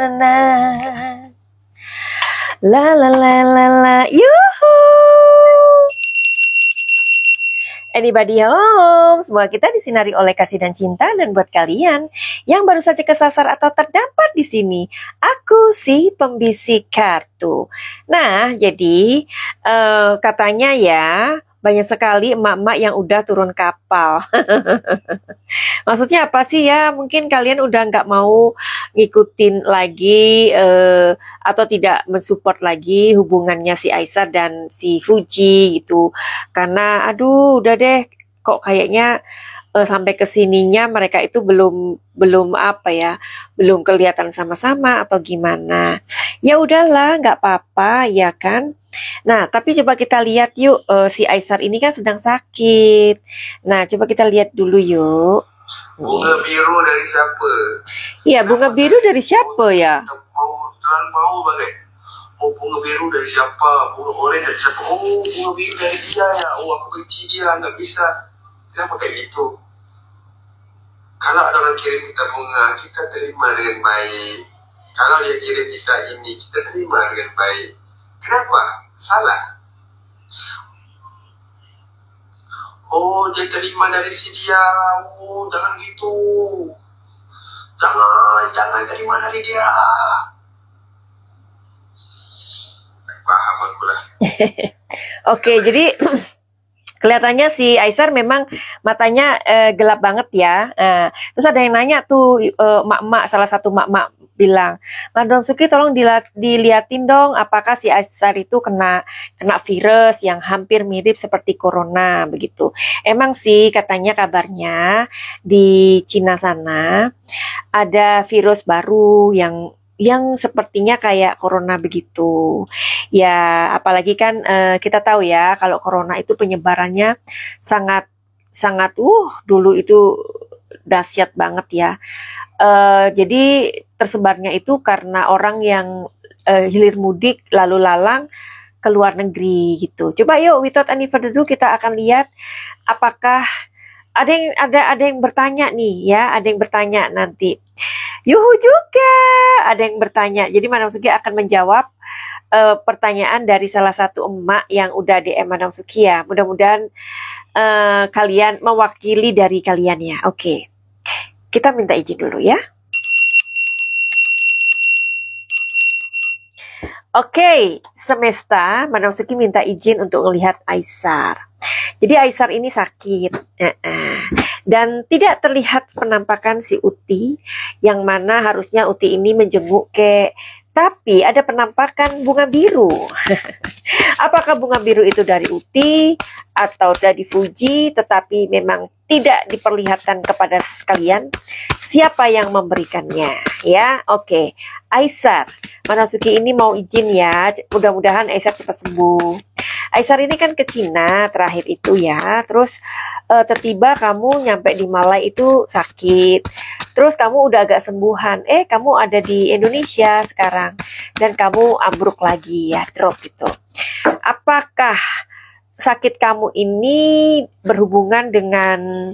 na. La la la la la. Yuhu. Anybody home? Semua kita disinari oleh kasih dan cinta. Dan buat kalian yang baru saja kesasar atau terdampar di sini, aku si pembisik kartu. Nah, jadi katanya ya banyak sekali emak-emak yang udah turun kapal. Maksudnya apa sih ya? Mungkin kalian udah nggak mau ngikutin lagi atau tidak mensupport lagi hubungannya si Aisar dan si Fuji gitu. Karena aduh udah deh kok kayaknya sampai kesininya mereka itu belum apa ya, belum kelihatan sama-sama atau gimana. Ya udahlah, nggak apa-apa ya kan. Nah, tapi coba kita lihat yuk, si Aisar ini kan sedang sakit. Nah, coba kita lihat dulu yuk. Bunga biru dari siapa? Iya, bunga biru dari siapa ya? Terlalu mau bagai. Oh, bunga biru dari siapa? Bunga oranye dari siapa? Oh, bunga biru dari dia ya. Oh, aku benci dia, nggak bisa. Kenapa kayak gitu? Kalau ada orang kirim kita bunga, kita terima dengan baik. Kalau dia kirim kita ini, kita terima dengan baik. Kenapa? Salah. Oh, dia terima dari si dia. Oh, jangan gitu. Jangan terima dari dia. Paham aku lah. Oke, jadi kelihatannya si Aisar memang matanya gelap banget ya. Terus ada yang nanya tuh, mak-mak, salah satu mak-mak bilang, Madam Suki tolong diliatin dong apakah si Aisar itu kena virus yang hampir mirip seperti corona begitu. Emang sih katanya kabarnya di Cina sana ada virus baru yang sepertinya kayak corona begitu. Ya, apalagi kan kita tahu ya kalau corona itu penyebarannya sangat dulu itu dahsyat banget ya. Jadi tersebarnya itu karena orang yang hilir mudik lalu lalang ke luar negeri gitu. Coba yuk without any further ado kita akan lihat apakah ada yang bertanya nih ya, ada yang bertanya nanti. Yuhu juga ada yang bertanya. Jadi Madam Suki akan menjawab pertanyaan dari salah satu emak yang udah DM Madam Suki ya. Mudah-mudahan kalian mewakili dari kalian ya. Oke. Kita minta izin dulu ya. Oke, semesta Madam Suki minta izin untuk melihat Aisar. Jadi Aisar ini sakit dan tidak terlihat penampakan si Uti, yang mana harusnya Uti ini menjenguk tapi ada penampakan bunga biru. Apakah bunga biru itu dari Uti atau dari Fuji, tetapi memang tidak diperlihatkan kepada sekalian siapa yang memberikannya ya. Oke, Aisar, Madam Suki ini mau izin ya, mudah-mudahan Aisar cepat sembuh. Aisar ini kan ke Cina terakhir itu ya, terus tiba-tiba kamu nyampe di Malai itu sakit, terus kamu udah agak sembuhan, kamu ada di Indonesia sekarang dan kamu ambruk lagi ya, drop gitu. Apakah sakit kamu ini berhubungan dengan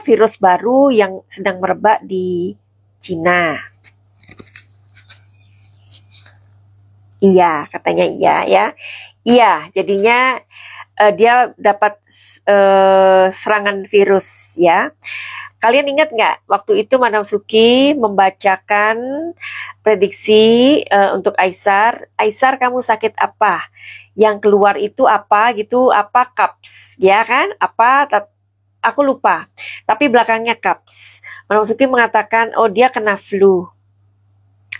virus baru yang sedang merebak di Cina? Iya, katanya iya ya. Iya, jadinya dia dapat serangan virus ya. Kalian ingat nggak waktu itu Madam Suki membacakan prediksi untuk Aisar? Aisar, kamu sakit apa? Yang keluar itu apa gitu? Apa CAPS ya kan? Apa? Aku lupa. Tapi belakangnya CAPS. Madam Suki mengatakan, oh dia kena flu.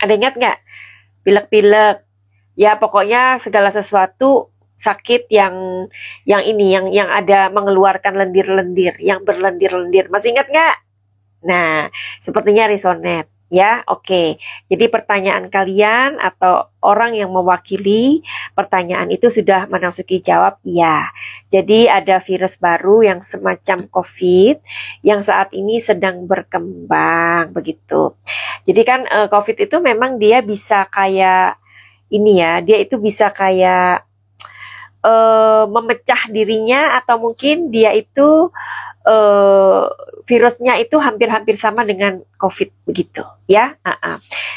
Ada ingat nggak? Pilek-pilek. Ya pokoknya segala sesuatu sakit yang ada mengeluarkan lendir-lendir, yang berlendir-lendir. Masih ingat nggak? Nah, sepertinya resonate ya. Oke. Jadi pertanyaan kalian atau orang yang mewakili pertanyaan itu sudah Madam Suki jawab iya. Jadi ada virus baru yang semacam COVID yang saat ini sedang berkembang begitu. Jadi kan COVID itu memang dia bisa kayak ini ya, dia itu bisa kayak memecah dirinya, atau mungkin dia itu virusnya itu hampir-hampir sama dengan COVID begitu ya.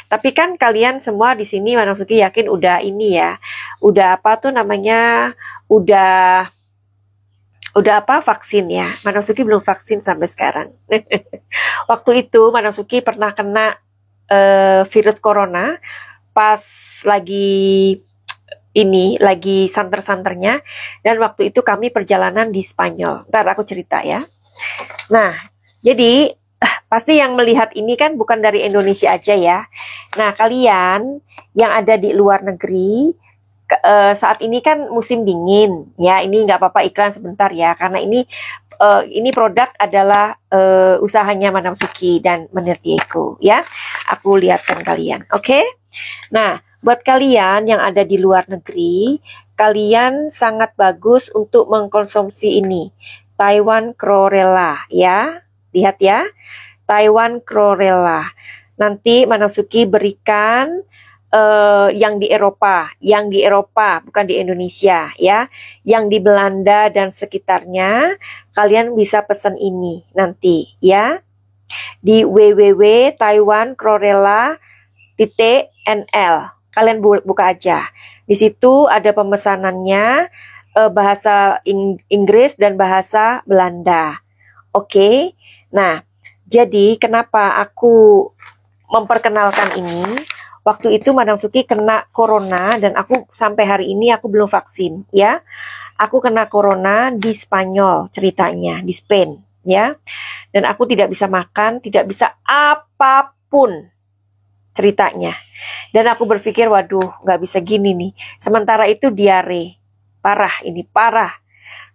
Tapi kan kalian semua di sini Madam Suki yakin udah ini ya, udah apa tuh namanya, udah apa vaksin ya. Madam Suki belum vaksin sampai sekarang. Waktu itu Madam Suki pernah kena virus corona pas lagi santer-santernya, dan waktu itu kami perjalanan di Spanyol. Ntar aku cerita ya. Nah, jadi pasti yang melihat ini kan bukan dari Indonesia aja ya. Nah, kalian yang ada di luar negeri, saat ini kan musim dingin ya. Ini nggak apa-apa iklan sebentar ya, karena ini produk adalah usahanya Madam Suki dan Menir Diego ya. Aku lihatkan kalian, oke? Nah, buat kalian yang ada di luar negeri, kalian sangat bagus untuk mengkonsumsi ini, Taiwan Chlorella ya. Lihat ya, Taiwan Chlorella. Nanti Madam Suki berikan yang di Eropa bukan di Indonesia ya, yang di Belanda dan sekitarnya, kalian bisa pesan ini nanti ya di www.taiwanchlorella.nl. Kalian buka aja, di situ ada pemesanannya, bahasa Inggris dan bahasa Belanda. Oke. Nah, jadi kenapa aku memperkenalkan ini? Waktu itu Madam Suki kena corona dan aku sampai hari ini aku belum vaksin ya. Aku kena corona di Spanyol ceritanya, di Spain ya. Dan aku tidak bisa makan, tidak bisa apapun ceritanya. Dan aku berpikir, waduh nggak bisa gini nih. Sementara itu diare, parah ini, parah.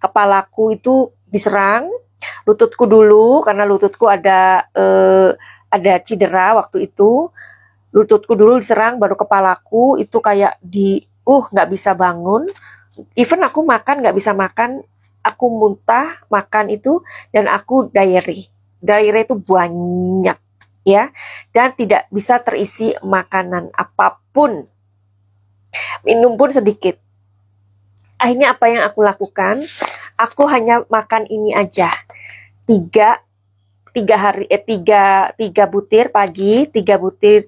Kepalaku itu diserang, lututku dulu, karena lututku ada cedera waktu itu. Lututku dulu diserang, baru kepalaku itu kayak nggak bisa bangun. Even aku makan nggak bisa makan, aku muntah makan itu, dan aku diare. Diare itu banyak ya, dan tidak bisa terisi makanan apapun, minum pun sedikit. Akhirnya apa yang aku lakukan? Aku hanya makan ini aja, tiga butir pagi, 3 butir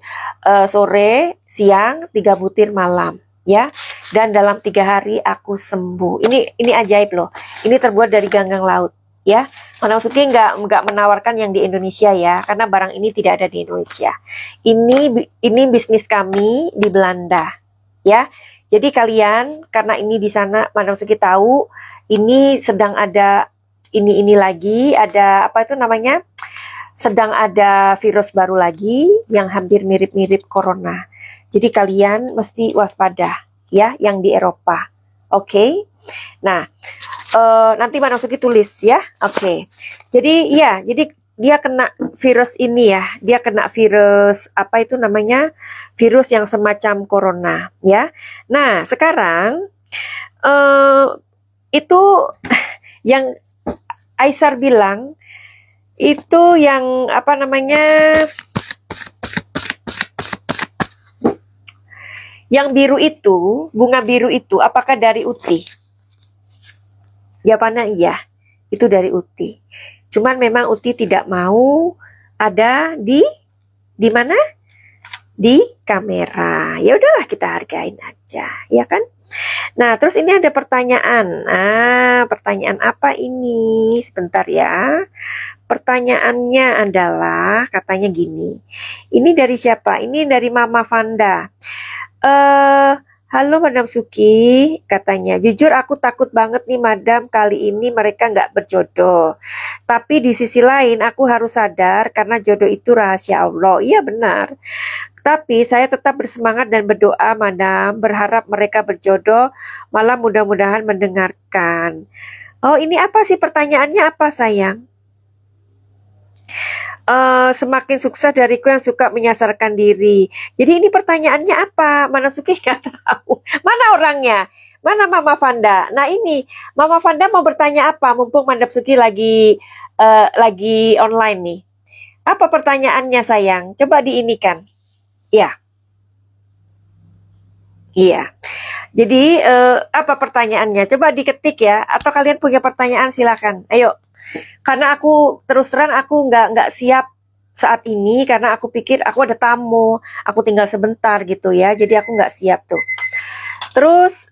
sore, siang, 3 butir malam ya. Dan dalam 3 hari aku sembuh. Ini ajaib loh. Ini terbuat dari ganggang laut ya. Madam Suki nggak menawarkan yang di Indonesia ya, karena barang ini tidak ada di Indonesia. Ini bisnis kami di Belanda ya. Jadi kalian, karena ini di sana Madam Suki tahu ini sedang ada ini lagi, ada apa itu namanya, sedang ada virus baru lagi yang hampir mirip-mirip corona. Jadi kalian mesti waspada ya, yang di Eropa. Oke. Nah, nanti Madam Suki tulis ya. Oke. Jadi ya, jadi dia kena virus ini ya. Dia kena virus apa itu namanya? Virus yang semacam corona ya. Nah, sekarang itu yang Aisar bilang itu yang apa namanya, yang biru itu, bunga biru itu, apakah dari Uti? Jawabannya iya, itu dari Uti. Cuman memang Uti tidak mau ada di mana? Di kamera. Ya udahlah, kita hargain aja, ya kan? Nah, terus ini ada pertanyaan. Pertanyaan apa ini? Sebentar ya. Pertanyaannya adalah, katanya gini. Ini dari siapa? Ini dari Mama Vanda. Halo Madam Suki, katanya. Jujur aku takut banget nih Madam, kali ini mereka nggak berjodoh. Tapi di sisi lain aku harus sadar karena jodoh itu rahasia Allah. Iya benar. Tapi saya tetap bersemangat dan berdoa Madam, berharap mereka berjodoh, malah mudah-mudahan mendengarkan. Oh, ini apa sih pertanyaannya, apa sayang? Semakin sukses dariku yang suka menyasarkan diri. Jadi ini pertanyaannya apa? Mana Suki nggak tahu. Mana orangnya? Mana Mama Vanda? Nah ini Mama Vanda mau bertanya apa? Mumpung Madam Suki lagi online nih. Apa pertanyaannya sayang? Coba diinikan. Ya. Iya. Jadi apa pertanyaannya? Coba diketik ya. Atau kalian punya pertanyaan silakan. Ayo. Karena aku terus terang aku nggak siap saat ini karena aku pikir aku ada tamu, aku tinggal sebentar gitu ya. Jadi aku nggak siap tuh. Terus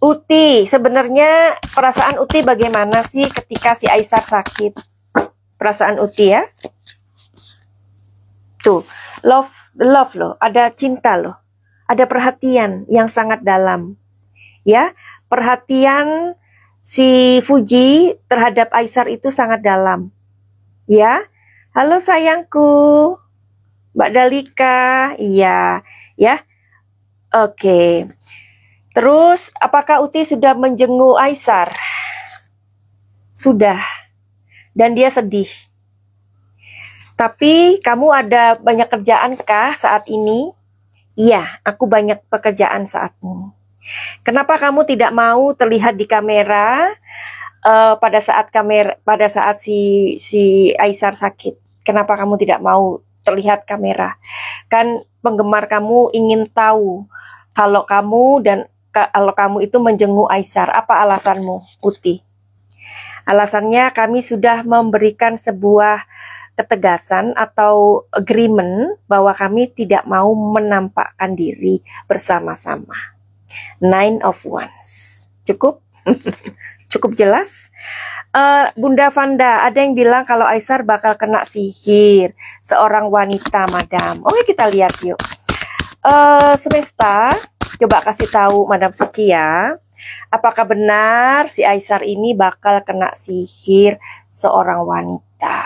Uti, sebenarnya perasaan Uti bagaimana sih ketika si Aisar sakit? Perasaan Uti ya. Tuh, love loh, ada cinta loh. Ada perhatian yang sangat dalam. Ya, perhatian si Fuji terhadap Aisar itu sangat dalam. Ya. Halo sayangku. Mbak Dalika. Iya, ya. Oke. Terus, apakah Uti sudah menjenguk Aisar? Sudah. Dan dia sedih. Tapi kamu ada banyak kerjaan kah saat ini? Iya, aku banyak pekerjaan saat ini. Kenapa kamu tidak mau terlihat di kamera pada saat si Aisar sakit? Kenapa kamu tidak mau terlihat kamera? Kan penggemar kamu ingin tahu kalau kamu itu menjenguk Aisar. Apa alasanmu, Uti? Alasannya kami sudah memberikan sebuah ketegasan atau agreement bahwa kami tidak mau menampakkan diri bersama-sama. 9 of Wands. Cukup? Cukup jelas? Bunda Vanda, ada yang bilang kalau Aisar bakal kena sihir seorang wanita, Madam. Oke, kita lihat yuk. Semesta, coba kasih tahu Madam Suki ya. Apakah benar si Aisar ini bakal kena sihir seorang wanita?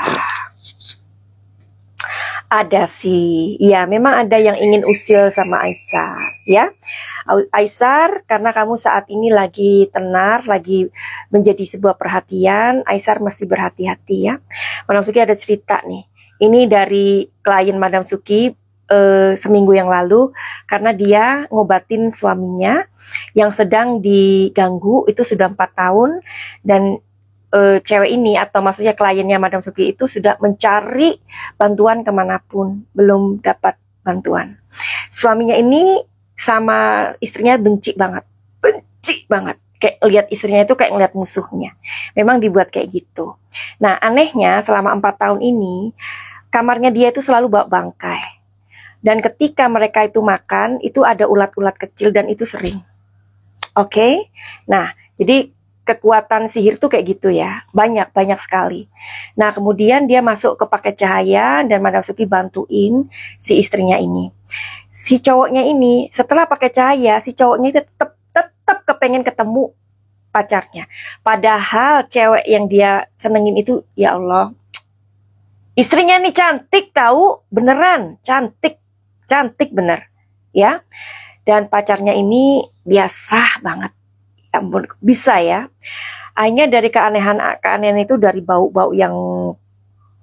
Ada sih, ya memang ada yang ingin usil sama Aisar, ya. Aisar, karena kamu saat ini lagi tenar, lagi menjadi sebuah perhatian, Aisar mesti berhati-hati ya. Madam Suki ada cerita nih, ini dari klien Madam Suki seminggu yang lalu, karena dia ngobatin suaminya yang sedang diganggu, itu sudah 4 tahun, dan cewek ini atau maksudnya kliennya Madam Suki itu sudah mencari bantuan kemanapun, belum dapat bantuan. Suaminya ini sama istrinya benci banget, kayak lihat istrinya itu kayak ngeliat musuhnya. Memang dibuat kayak gitu. Nah anehnya selama 4 tahun ini kamarnya dia itu selalu bawa bangkai, dan ketika mereka itu makan itu ada ulat-ulat kecil dan itu sering. Oke? Nah jadi kekuatan sihir tuh kayak gitu ya, banyak sekali. Nah kemudian dia masuk ke paket cahaya dan Madam Suki bantuin si istrinya ini. Si cowoknya ini setelah pakai cahaya, si cowoknya tetap kepengen ketemu pacarnya. Padahal cewek yang dia senengin itu, ya Allah, istrinya nih cantik tahu, beneran cantik bener ya. Dan pacarnya ini biasa banget. Bisa ya, hanya dari keanehan itu dari bau-bau yang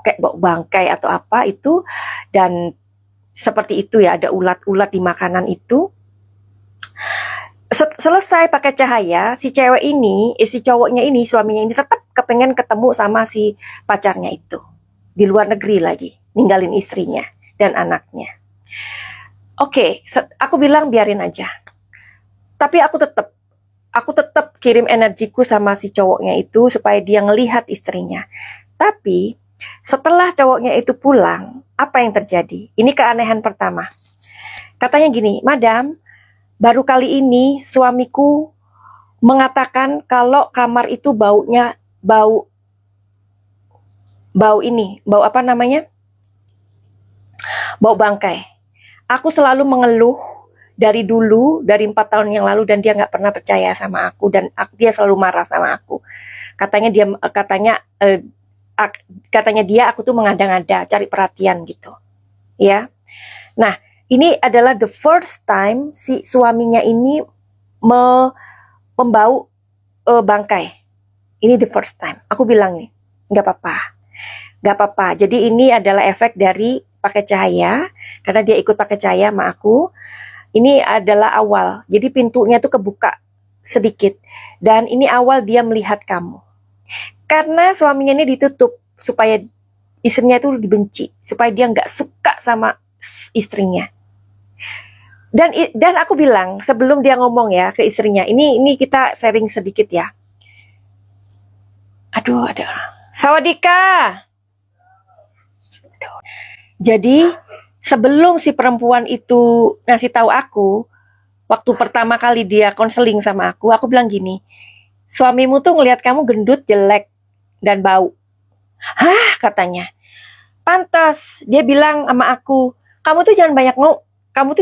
kayak bau bangkai atau apa itu, dan seperti itu ya, ada ulat-ulat di makanan itu. Selesai pakai cahaya, si cewek ini, si cowoknya ini, suaminya ini tetap kepengen ketemu sama si pacarnya itu di luar negeri lagi, ninggalin istrinya dan anaknya. Oke, aku bilang biarin aja, tapi aku tetap kirim energiku sama si cowoknya itu supaya dia ngelihat istrinya. Tapi setelah cowoknya itu pulang, apa yang terjadi? Ini keanehan pertama. Katanya gini, Madam, baru kali ini suamiku mengatakan kalau kamar itu baunya bau apa namanya? Bau bangkai. Aku selalu mengeluh dari dulu, dari 4 tahun yang lalu, dan dia nggak pernah percaya sama aku, dan dia selalu marah sama aku. Katanya dia aku tuh mengada-ngada, cari perhatian gitu, ya. Nah, ini adalah the first time si suaminya ini membau bangkai. Ini the first time. Aku bilang nih, nggak apa-apa. Jadi ini adalah efek dari pakai cahaya, karena dia ikut pakai cahaya sama aku. Ini adalah awal, jadi pintunya tuh kebuka sedikit, dan ini awal dia melihat kamu. Karena suaminya ini ditutup supaya istrinya itu dibenci, supaya dia nggak suka sama istrinya. Dan aku bilang sebelum dia ngomong ya ke istrinya, ini kita sharing sedikit ya. Aduh, ada. Sawadika. Jadi sebelum si perempuan itu ngasih tahu aku, waktu pertama kali dia konseling sama aku bilang gini, suamimu tuh ngelihat kamu gendut, jelek, dan bau. Hah, katanya. Pantas, dia bilang sama aku, kamu tuh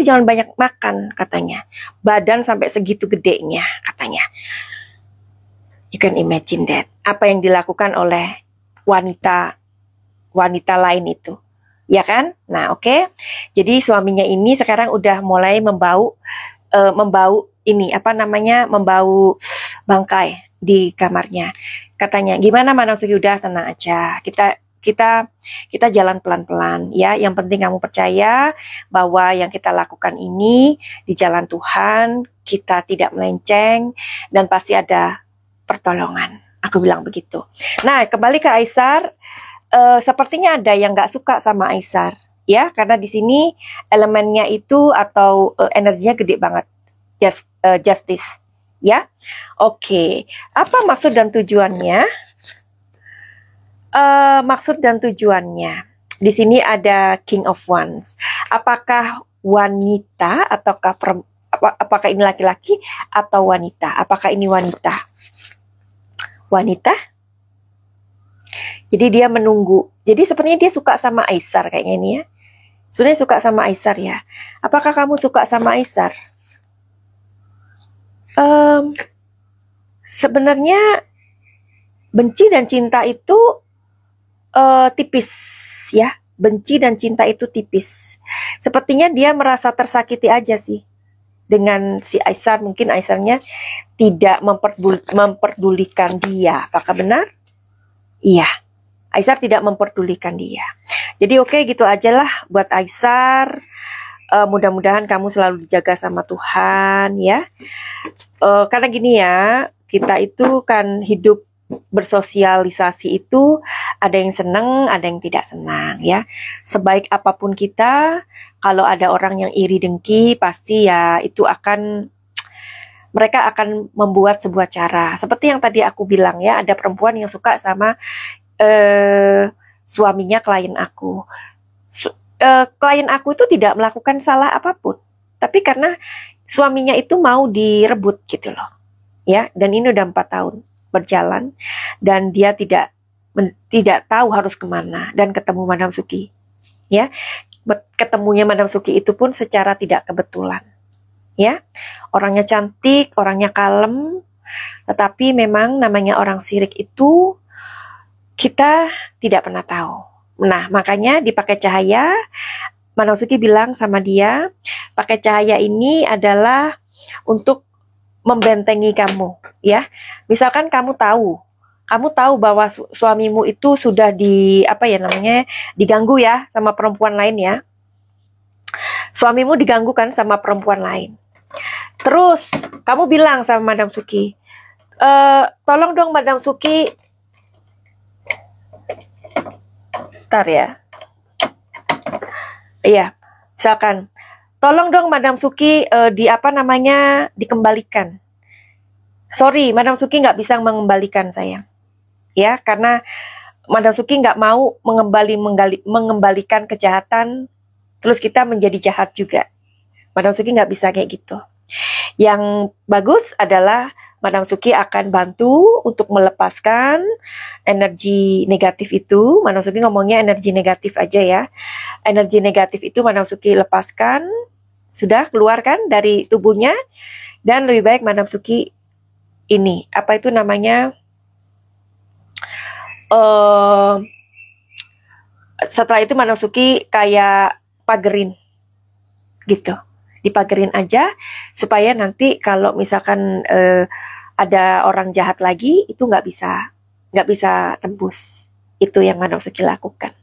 jangan banyak makan, katanya. Badan sampai segitu gedenya, katanya. You can imagine that. Apa yang dilakukan oleh wanita lain itu. Ya kan? Nah, oke. Jadi suaminya ini sekarang udah mulai membau ini, membau bangkai di kamarnya. Katanya, gimana Madam Suki, udah tenang aja. Kita jalan pelan-pelan ya. Yang penting kamu percaya bahwa yang kita lakukan ini di jalan Tuhan, kita tidak melenceng dan pasti ada pertolongan. Aku bilang begitu. Nah, kembali ke Aisar. Sepertinya ada yang nggak suka sama Aisar, ya, karena di sini elemennya itu atau energinya gede banget, justice, ya. Oke, apa maksud dan tujuannya? Maksud dan tujuannya di sini ada King of Wands. Apakah wanita ataukah apakah ini laki-laki atau wanita? Apakah ini wanita? Wanita? Jadi dia menunggu. Jadi sebenarnya dia suka sama Aisar kayaknya ini ya. Sebenarnya suka sama Aisar ya. Apakah kamu suka sama Aisar? Sebenarnya benci dan cinta itu tipis ya. Benci dan cinta itu tipis. Sepertinya dia merasa tersakiti aja sih dengan si Aisar. Mungkin Aisarnya tidak memperdulikan dia. Apakah benar? Iya. Aisar tidak memperdulikan dia. Jadi oke, gitu aja lah buat Aisar. Mudah-mudahan kamu selalu dijaga sama Tuhan ya. Karena gini ya, kita itu kan hidup bersosialisasi itu ada yang senang, ada yang tidak senang ya. Sebaik apapun kita, kalau ada orang yang iri dengki, pasti ya itu mereka akan membuat sebuah cara. Seperti yang tadi aku bilang ya, ada perempuan yang suka sama suaminya klien aku. Klien aku itu tidak melakukan salah apapun, tapi karena suaminya itu mau direbut gitu loh, ya. Dan ini udah 4 tahun berjalan dan dia tidak tahu harus kemana dan ketemu Madam Suki, ya. Ketemunya Madam Suki itu pun secara tidak kebetulan, ya. Orangnya cantik, orangnya kalem, tetapi memang namanya orang sirik itu kita tidak pernah tahu. Nah, makanya dipakai cahaya. Madam Suki bilang sama dia, pakai cahaya ini adalah untuk membentengi kamu, ya. Misalkan kamu tahu bahwa suamimu itu sudah diganggu ya sama perempuan lain ya. Suamimu diganggu kan sama perempuan lain. Terus kamu bilang sama Madam Suki, tolong dong Madam Suki, bentar ya. Iya, misalkan, tolong dong Madam Suki dikembalikan. Sorry, Madam Suki nggak bisa mengembalikan sayang. Ya, karena Madam Suki nggak mau mengembalikan kejahatan, terus kita menjadi jahat juga. Madam Suki nggak bisa kayak gitu. Yang bagus adalah Madam Suki akan bantu untuk melepaskan energi negatif itu. Madam Suki ngomongnya energi negatif aja ya. Energi negatif itu Madam Suki lepaskan, sudah keluarkan dari tubuhnya. Dan lebih baik Madam Suki ini, setelah itu Madam Suki kayak pagerin gitu. Dipagerin aja supaya nanti kalau misalkan ada orang jahat lagi itu nggak bisa tembus. Itu yang Madam Suki lakukan.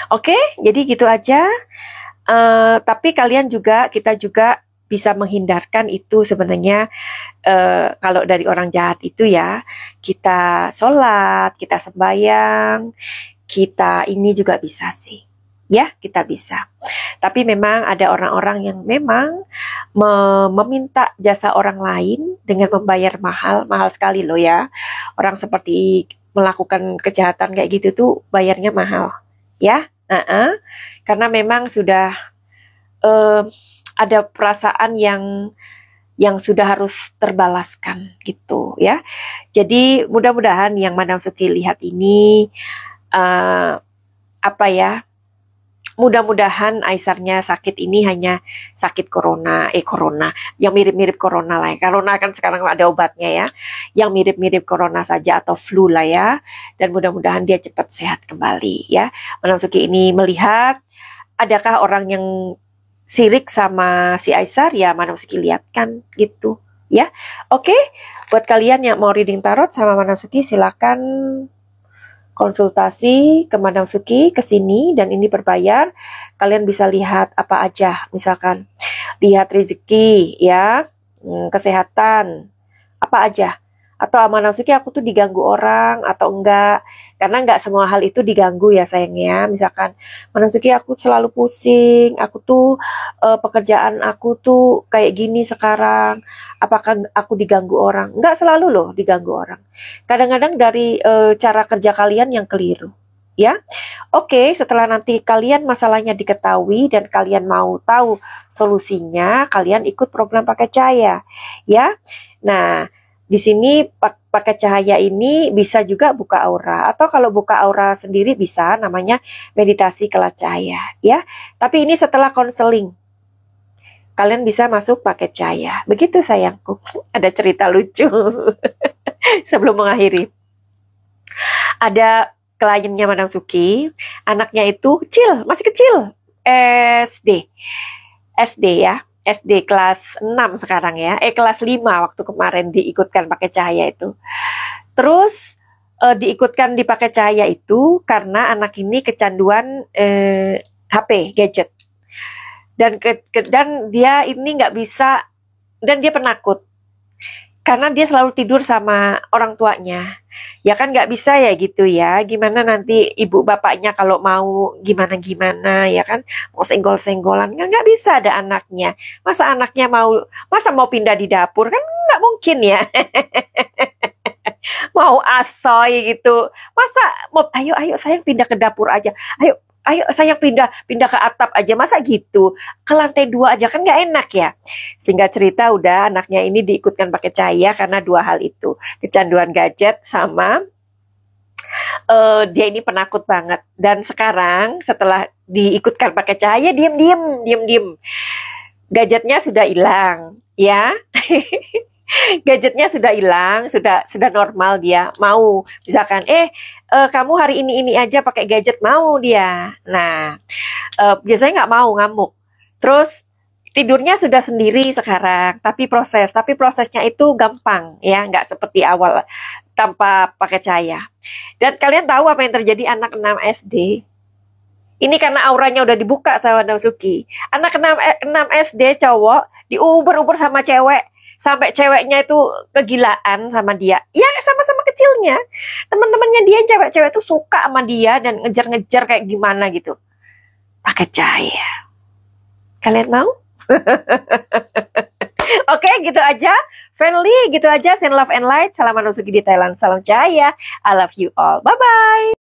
Oke, jadi gitu aja. Tapi kita juga bisa menghindarkan itu sebenarnya. Kalau dari orang jahat itu ya, kita sholat, kita sembahyang, kita ini juga bisa sih. Ya, kita bisa. Tapi memang ada orang-orang yang memang meminta jasa orang lain dengan membayar mahal sekali loh ya. Orang seperti melakukan kejahatan kayak gitu tuh bayarnya mahal, ya. Karena memang sudah ada perasaan yang sudah harus terbalaskan gitu ya. Jadi mudah-mudahan yang Madam Suki lihat ini mudah-mudahan Aisarnya sakit ini hanya sakit corona yang mirip-mirip corona lah ya. Corona kan sekarang ada obatnya ya, yang mirip-mirip corona saja atau flu lah ya, dan mudah-mudahan dia cepat sehat kembali ya. Madam Suki ini melihat adakah orang yang sirik sama si Aisar, ya Madam Suki lihat kan gitu ya. Oke, buat kalian yang mau reading tarot sama Madam Suki silakan konsultasi ke Madam Suki ke sini, dan ini berbayar. Kalian bisa lihat apa aja, misalkan lihat rezeki ya, kesehatan, apa aja. Atau Madam Suki aku tuh diganggu orang atau enggak, karena enggak semua hal itu diganggu ya sayangnya. Misalkan Madam Suki aku selalu pusing, aku tuh pekerjaan aku tuh kayak gini sekarang, apakah aku diganggu orang? Enggak selalu loh diganggu orang. Kadang-kadang dari cara kerja kalian yang keliru ya. Oke, setelah nanti kalian masalahnya diketahui dan kalian mau tahu solusinya, kalian ikut program pakai cahaya ya. Nah, di sini pakai cahaya ini bisa juga buka aura, atau kalau buka aura sendiri bisa, namanya meditasi kelas cahaya ya. Tapi ini setelah konseling. Kalian bisa masuk pakai cahaya. Begitu sayangku. Ada cerita lucu sebelum mengakhiri. Ada kliennya Madam Suki, anaknya itu kecil, masih kecil, SD ya. SD kelas 6 sekarang ya, kelas 5 waktu kemarin diikutkan pakai cahaya itu. Terus diikutkan di pakai cahaya itu karena anak ini kecanduan HP, gadget. Dan dia ini nggak bisa, dan dia penakut. Karena dia selalu tidur sama orang tuanya. Ya kan nggak bisa ya gitu ya. Gimana nanti ibu bapaknya kalau mau gimana-gimana ya kan. Mau senggol-senggolan. Nggak bisa ada anaknya. Masa mau pindah di dapur kan nggak mungkin ya. Mau asoy gitu. Masa ayo sayang pindah ke dapur aja. Ayo sayang pindah ke atap aja, masa gitu, ke lantai 2 aja kan nggak enak ya. Sehingga cerita udah anaknya ini diikutkan pakai cahaya karena 2 hal itu, kecanduan gadget sama dia ini penakut banget. Dan sekarang setelah diikutkan pakai cahaya, diem, gadgetnya sudah hilang ya. Gadgetnya sudah hilang, sudah normal dia. Mau misalkan kamu hari ini aja pakai gadget, mau dia. Nah, biasanya nggak mau, ngamuk. Terus tidurnya sudah sendiri sekarang, tapi prosesnya itu gampang ya, nggak seperti awal tanpa pakai cahaya. Dan kalian tahu apa yang terjadi anak 6 SD? Ini karena auranya udah dibuka sama Madam Suki. Anak 6 SD cowok diuber-uber sama cewek. Sampai ceweknya itu kegilaan sama dia. Ya sama-sama kecilnya. Teman-temannya dia cewek-cewek itu suka sama dia dan ngejar-ngejar kayak gimana gitu. Pakai cahaya. Kalian mau? Oke, gitu aja. Friendly, gitu aja. Send love and light. Salam Madam Suki di Thailand. Salam cahaya. I love you all. Bye-bye.